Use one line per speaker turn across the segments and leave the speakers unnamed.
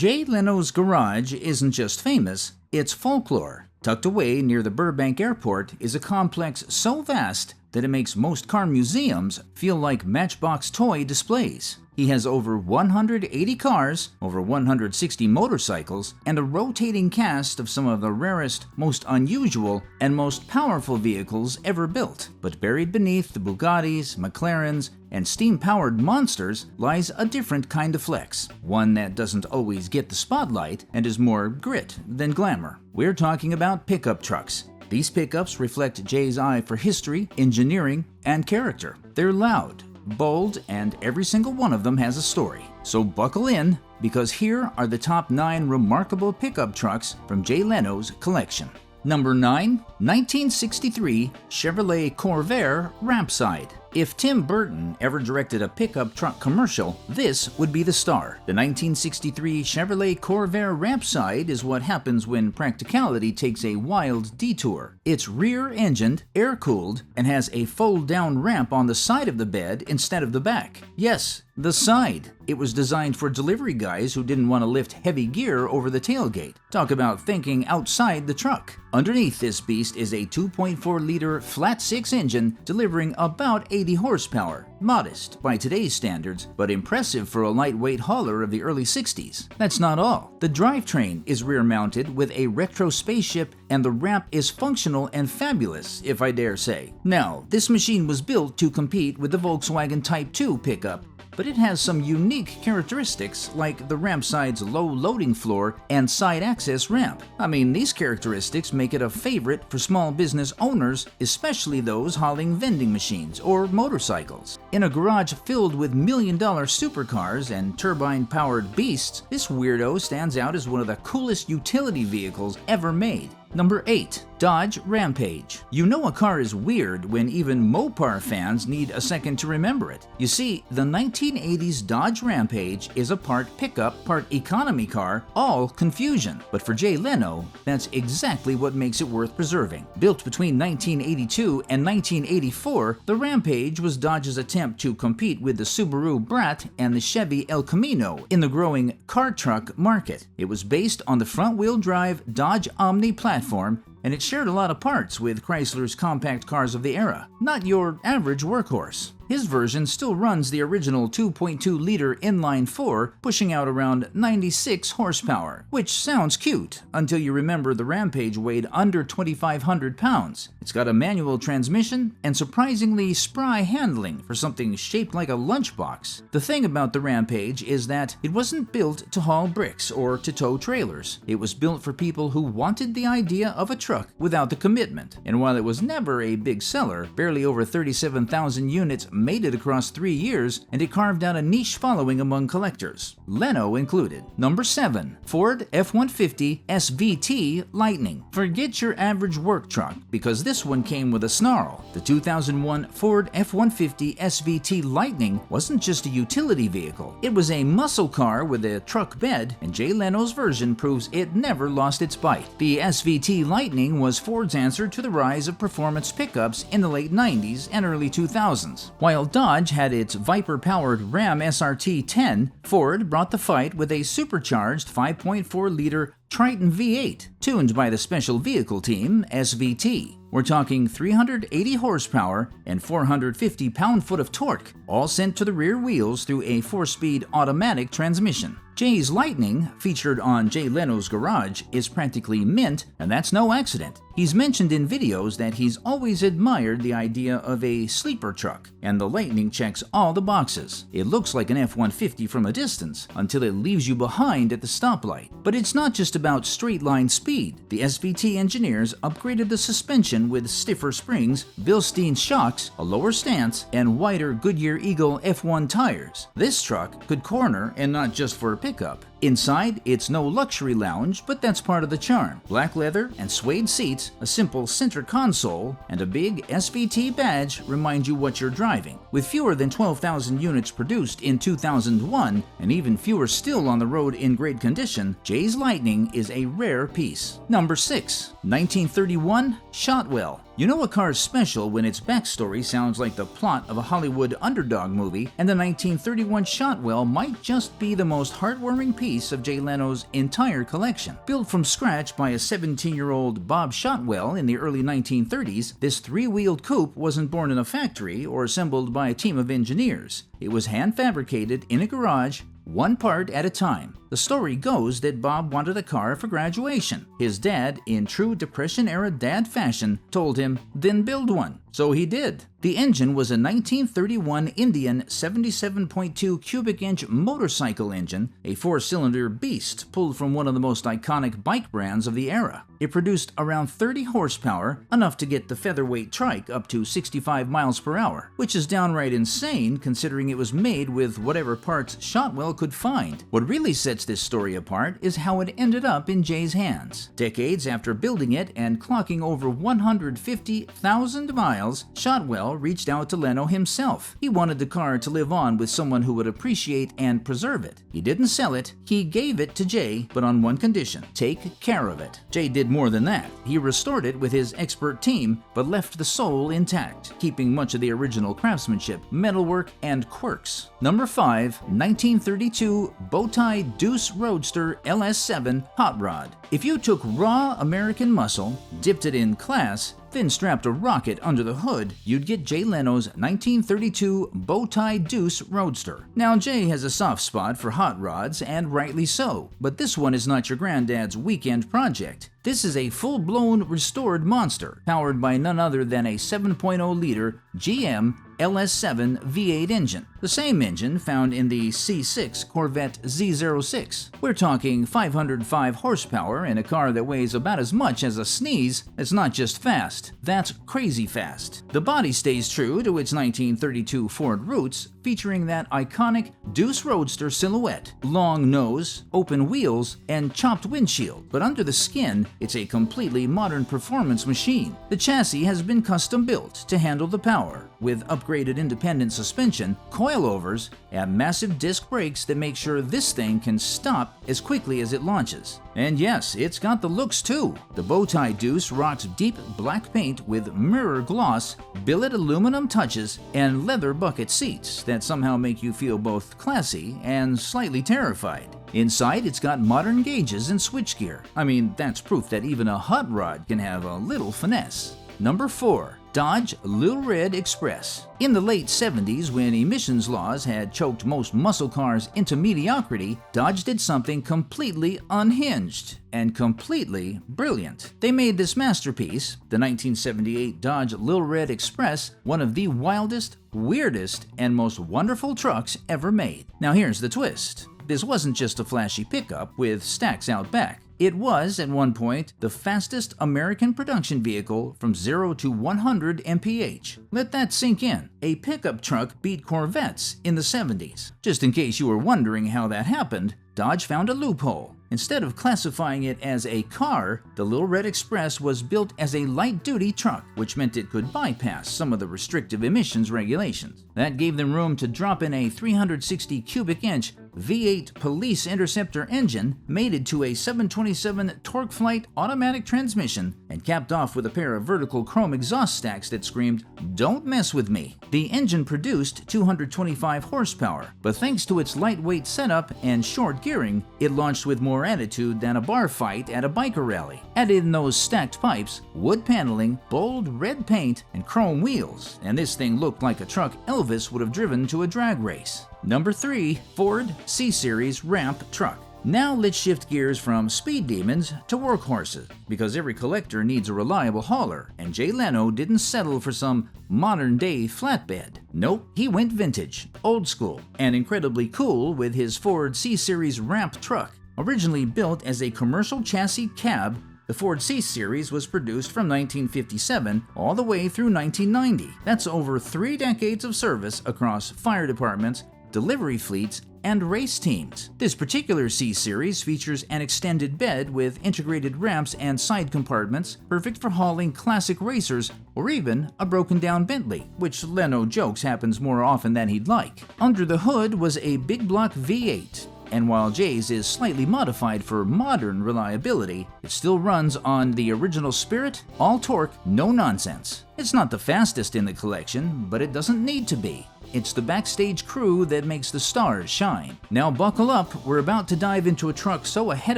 Jay Leno's garage isn't just famous, it's folklore. Tucked away near the Burbank Airport is a complex so vast that it makes most car museums feel like Matchbox toy displays. He has over 180 cars, over 160 motorcycles, and a rotating cast of some of the rarest, most unusual, and most powerful vehicles ever built. But buried beneath the Bugattis, McLarens, and steam-powered monsters lies a different kind of flex, one that doesn't always get the spotlight and is more grit than glamour. We're talking about pickup trucks. These pickups reflect Jay's eye for history, engineering, and character. They're loud, bold, and every single one of them has a story. So buckle in, because here are the top 9 remarkable pickup trucks from Jay Leno's collection. Number 9. 1963 Chevrolet Corvair Rampside. If Tim Burton ever directed a pickup truck commercial, this would be the star. The 1963 Chevrolet Corvair Rampside is what happens when practicality takes a wild detour. It's rear-engined, air-cooled, and has a fold-down ramp on the side of the bed instead of the back. Yes, the side. It was designed for delivery guys who didn't want to lift heavy gear over the tailgate. Talk about thinking outside the truck. Underneath this beast is a 2.4-liter flat-six engine delivering about 80 horsepower. Modest by today's standards, but impressive for a lightweight hauler of the early 60s. That's not all. The drivetrain is rear-mounted with a retro spaceship, and the ramp is functional and fabulous, if I dare say. Now, this machine was built to compete with the Volkswagen Type 2 pickup, but it has some unique characteristics like the Rampside's low loading floor and side access ramp. I mean, these characteristics make it a favorite for small business owners, especially those hauling vending machines or motorcycles. In a garage filled with million-dollar supercars and turbine-powered beasts, this weirdo stands out as one of the coolest utility vehicles ever made. Number 8. Dodge Rampage. You know a car is weird when even Mopar fans need a second to remember it. You see, the 1980s Dodge Rampage is a part pickup, part economy car, all confusion. But for Jay Leno, that's exactly what makes it worth preserving. Built between 1982 and 1984, the Rampage was Dodge's attempt to compete with the Subaru Brat and the Chevy El Camino in the growing car truck market. It was based on the front-wheel drive Dodge Omni platform, and it shared a lot of parts with Chrysler's compact cars of the era. Not your average workhorse. His version still runs the original 2.2-liter inline-4, pushing out around 96 horsepower, which sounds cute until you remember the Rampage weighed under 2,500 pounds. It's got a manual transmission and surprisingly spry handling for something shaped like a lunchbox. The thing about the Rampage is that it wasn't built to haul bricks or to tow trailers. It was built for people who wanted the idea of a truck without the commitment. And while it was never a big seller, barely over 37,000 units made it across 3 years, and it carved out a niche following among collectors, Leno included. Number 7. Ford F-150 SVT Lightning. Forget your average work truck, because this one came with a snarl. The 2001 Ford F-150 SVT Lightning wasn't just a utility vehicle. It was a muscle car with a truck bed, and Jay Leno's version proves it never lost its bite. The SVT Lightning was Ford's answer to the rise of performance pickups in the late 90s and early 2000s. While Dodge had its Viper-powered Ram SRT-10, Ford brought the fight with a supercharged 5.4-liter Triton V8, tuned by the Special Vehicle Team, SVT. We're talking 380 horsepower and 450 pound-foot of torque, all sent to the rear wheels through a 4-speed automatic transmission. Jay's Lightning, featured on Jay Leno's Garage, is practically mint, and that's no accident. He's mentioned in videos that he's always admired the idea of a sleeper truck, and the Lightning checks all the boxes. It looks like an F-150 from a distance, until it leaves you behind at the stoplight. But it's not just about straight-line speed. The SVT engineers upgraded the suspension with stiffer springs, Bilstein shocks, a lower stance, and wider Goodyear Eagle F1 tires. This truck could corner, and not just for a pickup. Inside, it's no luxury lounge, but that's part of the charm. Black leather and suede seats, a simple center console, and a big SVT badge remind you what you're driving. With fewer than 12,000 units produced in 2001, and even fewer still on the road in great condition, Jay's Lightning is a rare piece. Number 6. 1931 Shotwell. You know a car's special when its backstory sounds like the plot of a Hollywood underdog movie, and the 1931 Shotwell might just be the most heartwarming piece of Jay Leno's entire collection. Built from scratch by a 17-year-old Bob Shotwell in the early 1930s, this three-wheeled coupe wasn't born in a factory or assembled by a team of engineers. It was hand-fabricated in a garage, one part at a time. The story goes that Bob wanted a car for graduation. His dad, in true Depression-era dad fashion, told him, "Then build one." So he did. The engine was a 1931 Indian 77.2 cubic inch motorcycle engine, a four-cylinder beast pulled from one of the most iconic bike brands of the era. It produced around 30 horsepower, enough to get the featherweight trike up to 65 miles per hour, which is downright insane considering it was made with whatever parts Shotwell could find. What really sets this story apart is how it ended up in Jay's hands. Decades after building it and clocking over 150,000 miles, Shotwell reached out to Leno himself. He wanted the car to live on with someone who would appreciate and preserve it. He didn't sell it, he gave it to Jay, but on one condition: take care of it. Jay did more than that. He restored it with his expert team, but left the soul intact, keeping much of the original craftsmanship, metalwork, and quirks. Number 5, 1932 Bowtie Deuce Roadster LS7 Hot Rod. If you took raw American muscle, dipped it in class, then strapped a rocket under the hood, you'd get Jay Leno's 1932 Bowtie Deuce Roadster. Now, Jay has a soft spot for hot rods, and rightly so, but this one is not your granddad's weekend project. This is a full-blown restored monster, powered by none other than a 7.0-liter GM LS7 V8 engine, the same engine found in the C6 Corvette Z06. We're talking 505 horsepower in a car that weighs about as much as a sneeze. It's not just fast, that's crazy fast. The body stays true to its 1932 Ford roots, featuring that iconic Deuce Roadster silhouette, long nose, open wheels, and chopped windshield, but under the skin, it's a completely modern performance machine. The chassis has been custom built to handle the power, with upgraded independent suspension, coilovers, and massive disc brakes that make sure this thing can stop as quickly as it launches. And yes, it's got the looks too. The Bowtie Deuce rocks deep black paint with mirror gloss, billet aluminum touches, and leather bucket seats that somehow make you feel both classy and slightly terrified. Inside, it's got modern gauges and switchgear. I mean, that's proof that even a hot rod can have a little finesse. Number 4. Dodge Lil Red Express. In the late 70s, when emissions laws had choked most muscle cars into mediocrity, Dodge did something completely unhinged and completely brilliant. They made this masterpiece, the 1978 Dodge Lil Red Express, one of the wildest, weirdest, and most wonderful trucks ever made. Now here's the twist. This wasn't just a flashy pickup with stacks out back. It was, at one point, the fastest American production vehicle from 0 to 100 mph. Let that sink in. A pickup truck beat Corvettes in the 70s. Just in case you were wondering how that happened, Dodge found a loophole. Instead of classifying it as a car, the Lil Red Express was built as a light-duty truck, which meant it could bypass some of the restrictive emissions regulations. That gave them room to drop in a 360 cubic inch V8 Police Interceptor engine, mated to a 727 TorqueFlite automatic transmission, and capped off with a pair of vertical chrome exhaust stacks that screamed, "Don't mess with me." The engine produced 225 horsepower, but thanks to its lightweight setup and short gearing, it launched with more attitude than a bar fight at a biker rally. Add in those stacked pipes, wood paneling, bold red paint, and chrome wheels, and this thing looked like a truck Elvis would have driven to a drag race. Number 3. Ford C-Series Ramp Truck. Now let's shift gears from speed demons to workhorses, because every collector needs a reliable hauler, and Jay Leno didn't settle for some modern-day flatbed. Nope, he went vintage, old school, and incredibly cool with his Ford C-Series Ramp Truck. Originally built as a commercial chassis cab, the Ford C-Series was produced from 1957 all the way through 1990. That's over 3 decades of service across fire departments, delivery fleets, and race teams. This particular C-Series features an extended bed with integrated ramps and side compartments, perfect for hauling classic racers or even a broken-down Bentley, which Leno jokes happens more often than he'd like. Under the hood was a big block V8, and while Jay's is slightly modified for modern reliability, it still runs on the original spirit, all torque, no nonsense. It's not the fastest in the collection, but it doesn't need to be. It's the backstage crew that makes the stars shine. Now buckle up, we're about to dive into a truck so ahead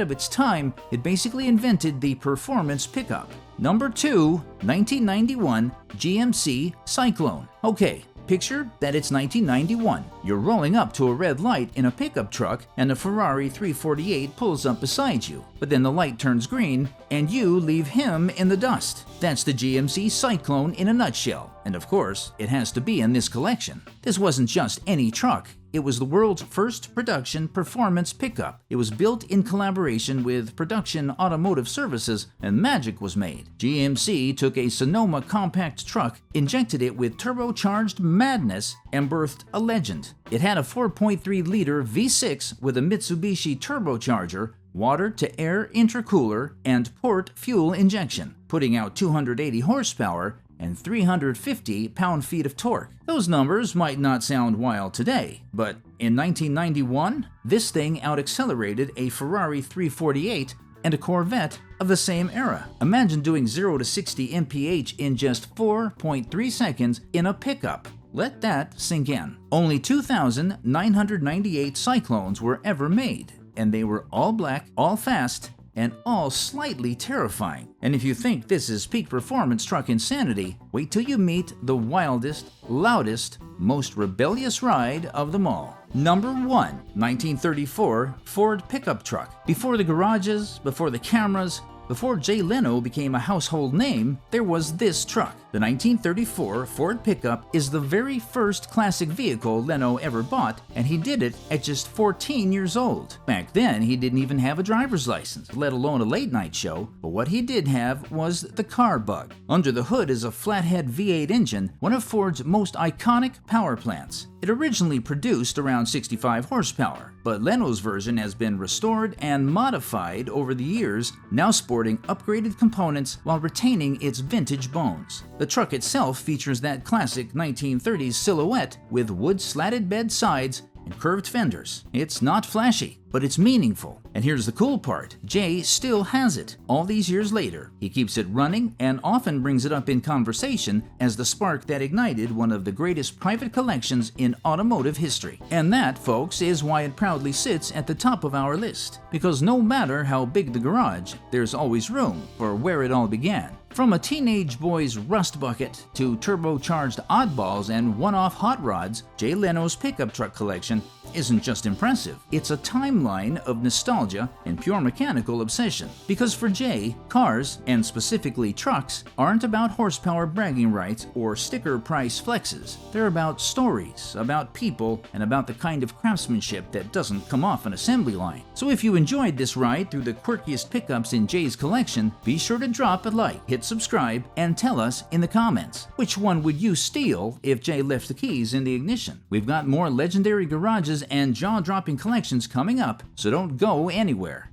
of its time, it basically invented the performance pickup. Number 2, 1991 GMC Cyclone. Okay, picture that it's 1991. You're rolling up to a red light in a pickup truck and a Ferrari 348 pulls up beside you. But then the light turns green and you leave him in the dust. That's the GMC Cyclone in a nutshell. And of course, it has to be in this collection. This wasn't just any truck. It was the world's first production performance pickup. It was built in collaboration with Production Automotive Services, and magic was made. GMC took a Sonoma compact truck, injected it with turbocharged madness, and birthed a legend. It had a 4.3-liter V6 with a Mitsubishi turbocharger, water-to-air intercooler, and port fuel injection, putting out 280 horsepower and 350 pound-feet of torque. Those numbers might not sound wild today, but in 1991, this thing out-accelerated a Ferrari 348 and a Corvette of the same era. Imagine doing 0 to 60 mph in just 4.3 seconds in a pickup. Let that sink in. Only 2,998 Cyclones were ever made, and they were all black, all fast, and all slightly terrifying. And if you think this is peak performance truck insanity, wait till you meet the wildest, loudest, most rebellious ride of them all. Number 1, 1934 Ford pickup truck. Before the garages, before the cameras, before Jay Leno became a household name, there was this truck. The 1934 Ford pickup is the very first classic vehicle Leno ever bought, and he did it at just 14 years old. Back then, he didn't even have a driver's license, let alone a late-night show, but what he did have was the car bug. Under the hood is a flathead V8 engine, one of Ford's most iconic power plants. It originally produced around 65 horsepower, but Leno's version has been restored and modified over the years, now sporting upgraded components while retaining its vintage bones. The truck itself features that classic 1930s silhouette with wood slatted bed sides and curved fenders. It's not flashy, but it's meaningful. And here's the cool part, Jay still has it. All these years later, he keeps it running and often brings it up in conversation as the spark that ignited one of the greatest private collections in automotive history. And that, folks, is why it proudly sits at the top of our list. Because no matter how big the garage, there's always room for where it all began. From a teenage boy's rust bucket to turbocharged oddballs and one-off hot rods, Jay Leno's pickup truck collection isn't just impressive, it's a timeline of nostalgia and pure mechanical obsession. Because for Jay, cars, and specifically trucks, aren't about horsepower bragging rights or sticker price flexes. They're about stories, about people, and about the kind of craftsmanship that doesn't come off an assembly line. So if you enjoyed this ride through the quirkiest pickups in Jay's collection, be sure to drop a like, hit subscribe, and tell us in the comments, which one would you steal if Jay left the keys in the ignition? We've got more legendary garages and jaw-dropping collections coming up, so don't go anywhere.